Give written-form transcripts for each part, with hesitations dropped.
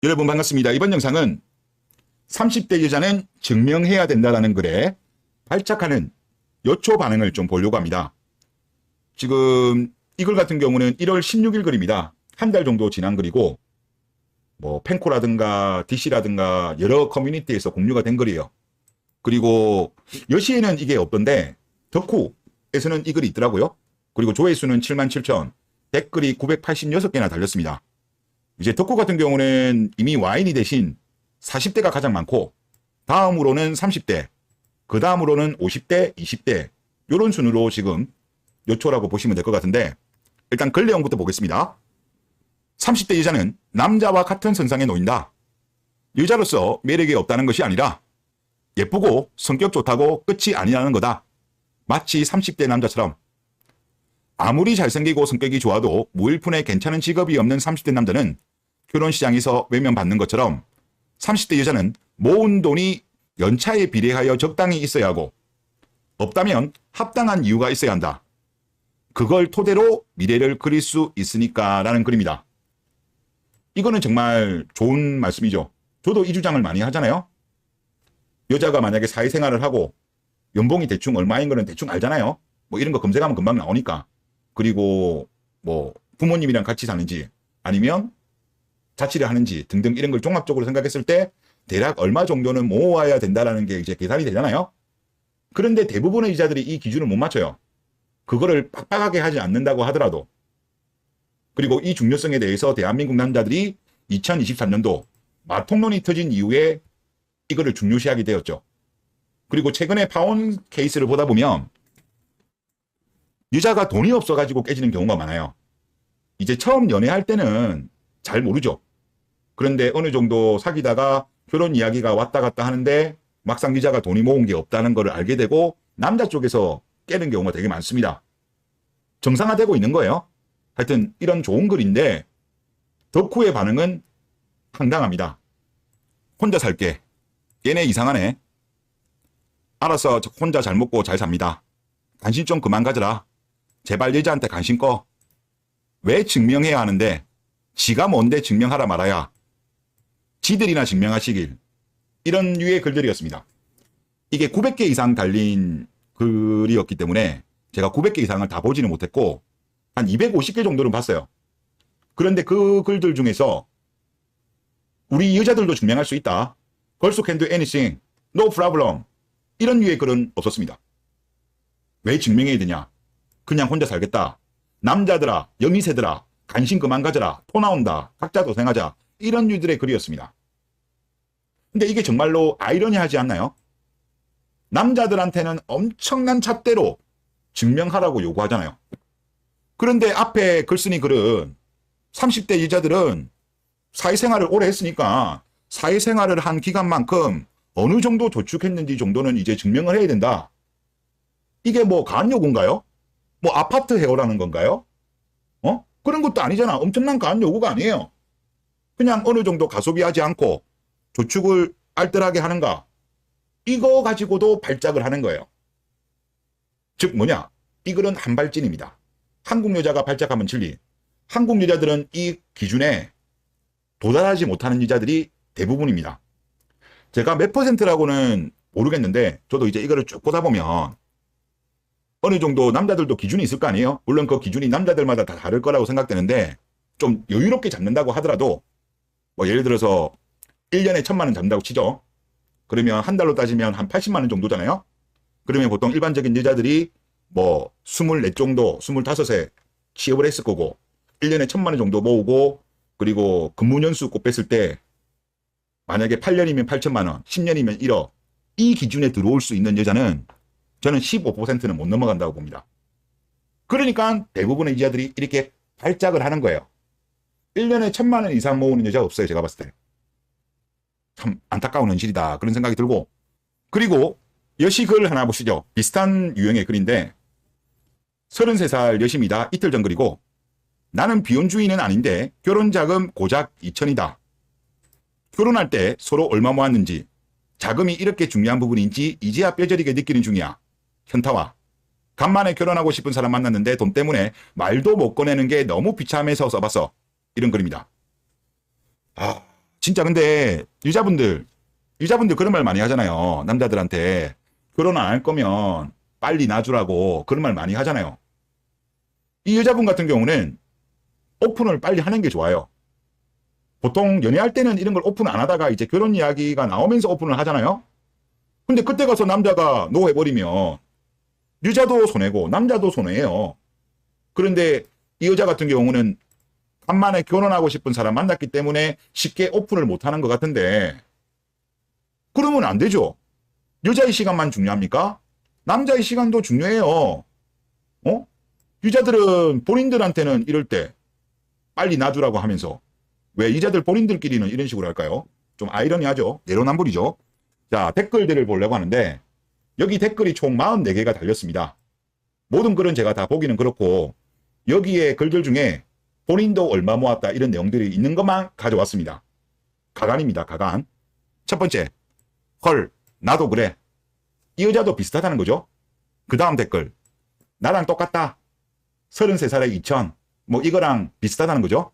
여러분 반갑습니다. 이번 영상은 30대 여자는 증명해야 된다는 글에 발작하는 여초 반응을 좀 보려고 합니다. 지금 이 글 같은 경우는 1월 16일 글입니다. 한 달 정도 지난 글이고 뭐 펜코라든가 DC라든가 여러 커뮤니티에서 공유가 된 글이에요. 그리고 여시에는 이게 없던데 덕후에서는 이 글이 있더라고요. 그리고 조회수는 77,000, 댓글이 986개나 달렸습니다. 이제 덕후 같은 경우는 이미 와인이 대신 40대가 가장 많고 다음으로는 30대, 그 다음으로는 50대, 20대 이런 순으로 지금 여초라고 보시면 될 것 같은데 일단 글 내용부터 보겠습니다. 30대 여자는 남자와 같은 선상에 놓인다. 여자로서 매력이 없다는 것이 아니라 예쁘고 성격 좋다고 끝이 아니라는 거다. 마치 30대 남자처럼 아무리 잘생기고 성격이 좋아도 무일푼에 괜찮은 직업이 없는 30대 남자는 결혼시장에서 외면받는 것처럼 30대 여자는 모은 돈이 연차에 비례하여 적당히 있어야 하고 없다면 합당한 이유가 있어야 한다. 그걸 토대로 미래를 그릴 수 있으니까 라는 글입니다. 이거는 정말 좋은 말씀이죠. 저도 이 주장을 많이 하잖아요. 여자가 만약에 사회생활을 하고 연봉이 대충 얼마인 거는 대충 알잖아요. 뭐 이런 거 검색하면 금방 나오니까. 그리고 뭐 부모님이랑 같이 사는지 아니면 자취를 하는지 등등 이런 걸 종합적으로 생각했을 때 대략 얼마 정도는 모아야 된다라는 게 이제 계산이 되잖아요. 그런데 대부분의 여자들이 이 기준을 못 맞춰요. 그거를 빡빡하게 하지 않는다고 하더라도. 그리고 이 중요성에 대해서 대한민국 남자들이 2023년도 마통론이 터진 이후에 이거를 중요시하게 되었죠. 그리고 최근에 파혼 케이스를 보다 보면 여자가 돈이 없어가지고 깨지는 경우가 많아요. 이제 처음 연애할 때는 잘 모르죠. 그런데 어느 정도 사귀다가 결혼 이야기가 왔다 갔다 하는데 막상 여자가 돈이 모은 게 없다는 걸 알게 되고 남자 쪽에서 깨는 경우가 되게 많습니다. 정상화되고 있는 거예요. 하여튼 이런 좋은 글인데 덕후의 반응은 황당합니다. 혼자 살게. 얘네 이상하네. 알아서 혼자 잘 먹고 잘 삽니다. 관심 좀 그만 가져라. 제발 여자한테 관심 꺼. 왜 증명해야 하는데 지가 뭔데 증명하라 말아야. 지들이나 증명하시길. 이런 류의 글들이었습니다. 이게 900개 이상 달린 글이었기 때문에 제가 900개 이상을 다 보지는 못했고 한 250개 정도는 봤어요. 그런데 그 글들 중에서 우리 여자들도 증명할 수 있다. Girls can do anything. No problem. 이런 류의 글은 없었습니다. 왜 증명해야 되냐. 그냥 혼자 살겠다. 남자들아, 여미새들아, 관심 그만 가져라. 토 나온다. 각자 도생하자. 이런 류들의 글이었습니다. 근데 이게 정말로 아이러니하지 않나요? 남자들한테는 엄청난 잣대로 증명하라고 요구하잖아요. 그런데 앞에 글 쓰니 글은 30대 여자들은 사회생활을 오래 했으니까 사회생활을 한 기간만큼 어느 정도 저축했는지 정도는 이제 증명을 해야 된다. 이게 뭐 가한 요구인가요? 뭐 아파트 해오라는 건가요? 그런 것도 아니잖아. 엄청난 가한 요구가 아니에요. 그냥 어느 정도 가소비하지 않고 저축을 알뜰하게 하는가. 이거 가지고도 발작을 하는 거예요. 즉 뭐냐? 이 글은 한발진입니다. 한국 여자가 발작하면 진리. 한국 여자들은 이 기준에 도달하지 못하는 여자들이 대부분입니다. 제가 몇 퍼센트라고는 모르겠는데 저도 이제 이거를 쭉 보다 보면 어느 정도 남자들도 기준이 있을 거 아니에요? 물론 그 기준이 남자들마다 다 다를 거라고 생각되는데 좀 여유롭게 잡는다고 하더라도 뭐 예를 들어서 1년에 1,000만 원 잡는다고 치죠. 그러면 한 달로 따지면 한 80만 원 정도잖아요. 그러면 보통 일반적인 여자들이 뭐 24 정도, 25세 취업을 했을 거고 1년에 1,000만 원 정도 모으고 그리고 근무년수 곱했을 때 만약에 8년이면 8천만 원, 10년이면 1억 이 기준에 들어올 수 있는 여자는 저는 15%는 못 넘어간다고 봅니다. 그러니까 대부분의 여자들이 이렇게 발작을 하는 거예요. 1년에 1,000만 원 이상 모으는 여자 없어요. 제가 봤을 때. 참 안타까운 현실이다. 그런 생각이 들고 그리고 여시 글 하나 보시죠. 비슷한 유형의 글인데 33살 여시입니다. 이틀 전 글이고 나는 비혼주의는 아닌데 결혼자금 고작 2천이다. 결혼할 때 서로 얼마 모았는지 자금이 이렇게 중요한 부분인지 이제야 뼈저리게 느끼는 중이야. 현타와 간만에 결혼하고 싶은 사람 만났는데 돈 때문에 말도 못 꺼내는 게 너무 비참해서 써봤어. 이런 글입니다. 진짜 근데 여자분들 그런 말 많이 하잖아요. 남자들한테 결혼 안 할 거면 빨리 놔주라고 그런 말 많이 하잖아요. 이 여자분 같은 경우는 오픈을 빨리 하는 게 좋아요. 보통 연애할 때는 이런 걸 오픈 안 하다가 이제 결혼 이야기가 나오면서 오픈을 하잖아요. 근데 그때 가서 남자가 노 해버리면 여자도 손해고 남자도 손해예요. 그런데 이 여자 같은 경우는 간만에 결혼하고 싶은 사람 만났기 때문에 쉽게 오픈을 못 하는 것 같은데 그러면 안 되죠. 여자의 시간만 중요합니까? 남자의 시간도 중요해요. 여자들은 본인들한테는 이럴 때 빨리 놔두라고 하면서 왜 여자들 본인들끼리는 이런 식으로 할까요? 좀 아이러니하죠. 내로남불이죠. 자, 댓글들을 보려고 하는데 여기 댓글이 총 44개가 달렸습니다. 모든 글은 제가 다 보기는 그렇고 여기에 글들 중에 본인도 얼마 모았다 이런 내용들이 있는 것만 가져왔습니다. 가관입니다. 가관. 첫 번째, 헐 나도 그래. 이 여자도 비슷하다는 거죠. 그 다음 댓글, 나랑 똑같다. 33살에 2천. 뭐 이거랑 비슷하다는 거죠.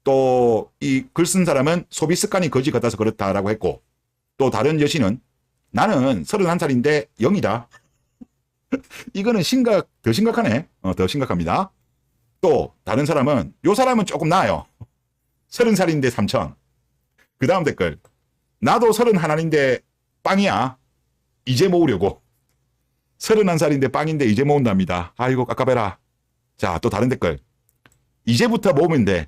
또 이 글 쓴 사람은 소비 습관이 거지 같아서 그렇다라고 했고, 또 다른 여신은 나는 31살인데 0이다. 이거는 더 심각하네. 더 심각합니다. 또 다른 사람은 요 사람은 조금 나아요. 30살인데 3천. 그 다음 댓글, 나도 31인데 빵이야. 이제 모으려고. 31살인데 빵인데 이제 모은답니다. 아이고 깝깝해라. 자, 또 다른 댓글, 이제부터 모으면 돼.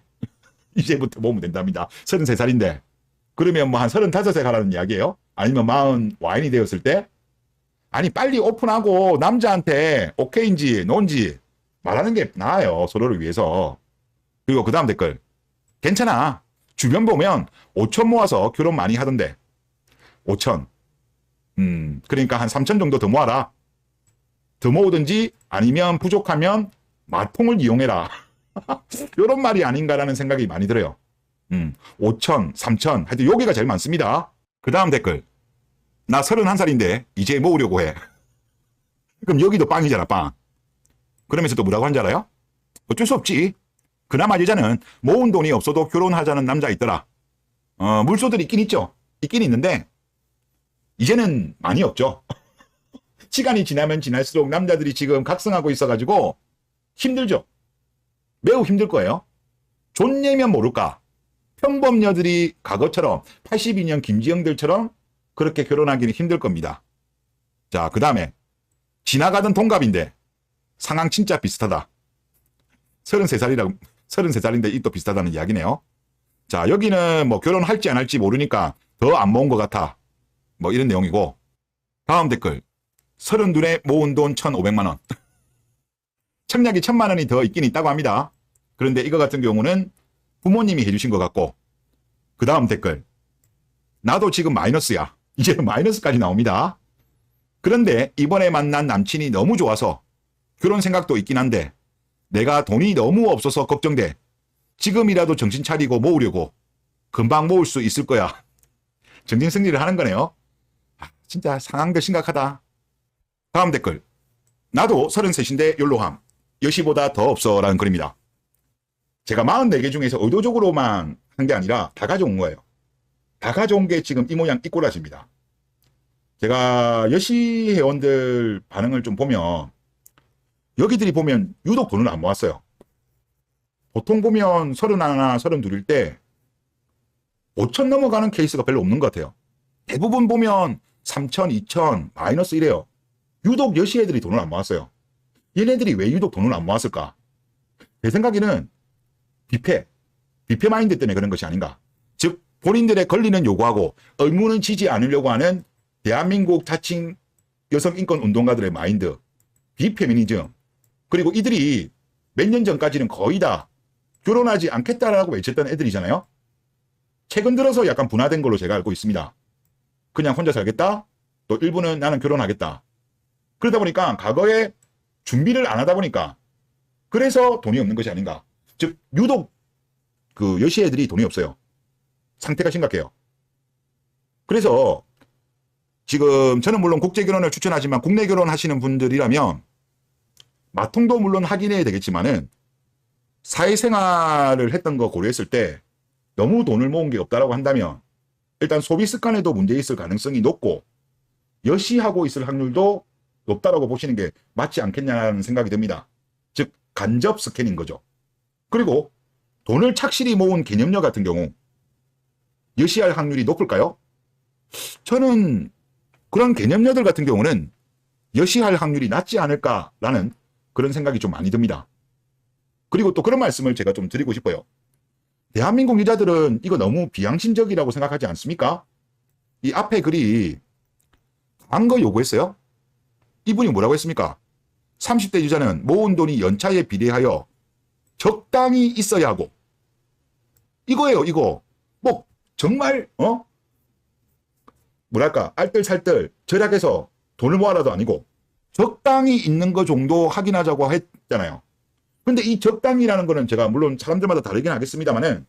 이제부터 모으면 된답니다. 33살인데. 그러면 뭐 한 35세 가라는 이야기예요? 아니면 40 와인이 되었을 때? 아니 빨리 오픈하고 남자한테 오케이인지 노인지 말하는 게 나아요. 서로를 위해서. 그리고 그 다음 댓글, 괜찮아. 주변 보면 5천 모아서 결혼 많이 하던데. 5천. 그러니까 한 3천 정도 더 모아라. 더 모으든지 아니면 부족하면 마통을 이용해라. 이런 말이 아닌가라는 생각이 많이 들어요. 5천, 3천, 하여튼 여기가 제일 많습니다. 그 다음 댓글, 나 31살인데 이제 모으려고 해. 그럼 여기도 빵이잖아, 빵. 그러면서 또 뭐라고 한지 알아요? 어쩔 수 없지. 그나마 여자는 모은 돈이 없어도 결혼하자는 남자 있더라. 물소들이 있긴 있죠. 있긴 있는데 이제는 많이 없죠. 시간이 지나면 지날수록 남자들이 지금 각성하고 있어가지고 힘들죠. 매우 힘들 거예요. 존예면 모를까. 평범녀들이 과거처럼 82년 김지영들처럼 그렇게 결혼하기는 힘들 겁니다. 자, 그 다음에 지나가던 동갑인데 상황 진짜 비슷하다. 33살인데 이 또 비슷하다는 이야기네요. 자, 여기는 뭐 결혼할지 안 할지 모르니까 더 안 모은 것 같아. 뭐 이런 내용이고, 다음 댓글, 32에 모은 돈 1,500만 원. 청약이 1,000만 원이 더 있긴 있다고 합니다. 그런데 이거 같은 경우는 부모님이 해주신 것 같고, 그 다음 댓글, 나도 지금 마이너스야. 이제는 마이너스까지 나옵니다. 그런데 이번에 만난 남친이 너무 좋아서 결혼 생각도 있긴 한데 내가 돈이 너무 없어서 걱정돼. 지금이라도 정신 차리고 모으려고. 금방 모을 수 있을 거야. 정신승리를 하는 거네요. 진짜 상황도 심각하다. 다음 댓글, 나도 33인데 연로함. 여시보다 더 없어 라는 글입니다. 제가 44개 중에서 의도적으로만 한 게 아니라 다 가져온 거예요. 다 가져온 게 지금 이 모양 이 꼬라지입니다. 제가 여시 회원들 반응을 좀 보면 여기들이 보면 유독 돈을 안 모았어요. 보통 보면 31, 32일 때 5천 넘어가는 케이스가 별로 없는 것 같아요. 대부분 보면 3천, 2천, 마이너스 이래요. 유독 여시 애들이 돈을 안 모았어요. 얘네들이 왜 유독 돈을 안 모았을까? 제 생각에는 뷔페 마인드 때문에 그런 것이 아닌가. 즉 본인들의 권리는 요구하고 의무는 지지 않으려고 하는 대한민국 자칭 여성인권 운동가들의 마인드, 비페미니즘. 그리고 이들이 몇 년 전까지는 거의 다 결혼하지 않겠다라고 외쳤던 애들이잖아요. 최근 들어서 약간 분화된 걸로 제가 알고 있습니다. 그냥 혼자 살겠다. 또 일부는 나는 결혼하겠다. 그러다 보니까 과거에 준비를 안 하다 보니까 그래서 돈이 없는 것이 아닌가. 즉 유독 그 여시 애들이 돈이 없어요. 상태가 심각해요. 그래서 지금 저는 물론 국제 결혼을 추천하지만 국내 결혼하시는 분들이라면 마통도 물론 확인해야 되겠지만은 사회생활을 했던 거 고려했을 때 너무 돈을 모은 게 없다라고 한다면 일단 소비 습관에도 문제 있을 가능성이 높고 여시하고 있을 확률도 높다라고 보시는 게 맞지 않겠냐는 생각이 듭니다. 즉 간접 스캔인 거죠. 그리고 돈을 착실히 모은 개념녀 같은 경우 여시할 확률이 높을까요? 저는 그런 개념녀들 같은 경우는 여시할 확률이 낮지 않을까라는 그런 생각이 좀 많이 듭니다. 그리고 또 그런 말씀을 제가 좀 드리고 싶어요. 대한민국 여자들은 이거 너무 비양심적이라고 생각하지 않습니까? 이 앞에 글이 강한 거 요구했어요. 이분이 뭐라고 했습니까? 30대 여자는 모은 돈이 연차에 비례하여 적당히 있어야 하고, 이거예요, 이거. 뭐 정말 뭐랄까 알뜰살뜰 절약해서 돈을 모아라도 아니고 적당히 있는 거 정도 확인하자고 했잖아요. 근데 이 적당히라는 거는 제가 물론 사람들마다 다르긴 하겠습니다만은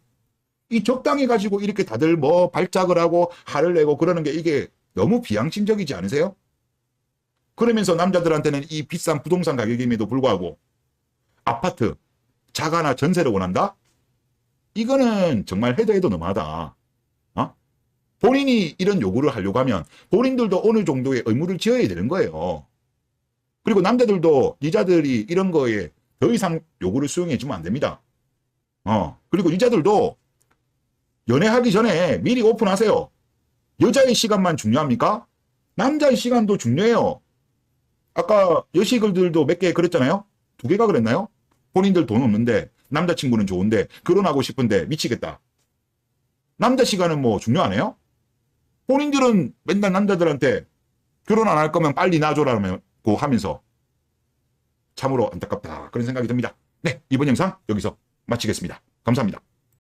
이 적당히 가지고 이렇게 다들 뭐 발작을 하고 화를 내고 그러는 게 이게 너무 비양심적이지 않으세요? 그러면서 남자들한테는 이 비싼 부동산 가격임에도 불구하고 아파트, 자가나 전세를 원한다? 이거는 정말 해도 해도 너무하다. 본인이 이런 요구를 하려고 하면 본인들도 어느 정도의 의무를 지어야 되는 거예요. 그리고 남자들도 여자들이 이런 거에 더 이상 요구를 수용해 주면 안 됩니다. 그리고 여자들도 연애하기 전에 미리 오픈하세요. 여자의 시간만 중요합니까? 남자의 시간도 중요해요. 아까 여시글들도 몇 개 그랬잖아요. 2개가 그랬나요? 본인들 돈 없는데 남자친구는 좋은데 결혼하고 싶은데 미치겠다. 남자 시간은 뭐 중요 안 해요? 본인들은 맨날 남자들한테 결혼 안 할 거면 빨리 놔줘라고 하면서 참으로 안타깝다 그런 생각이 듭니다. 네, 이번 영상 여기서 마치겠습니다. 감사합니다.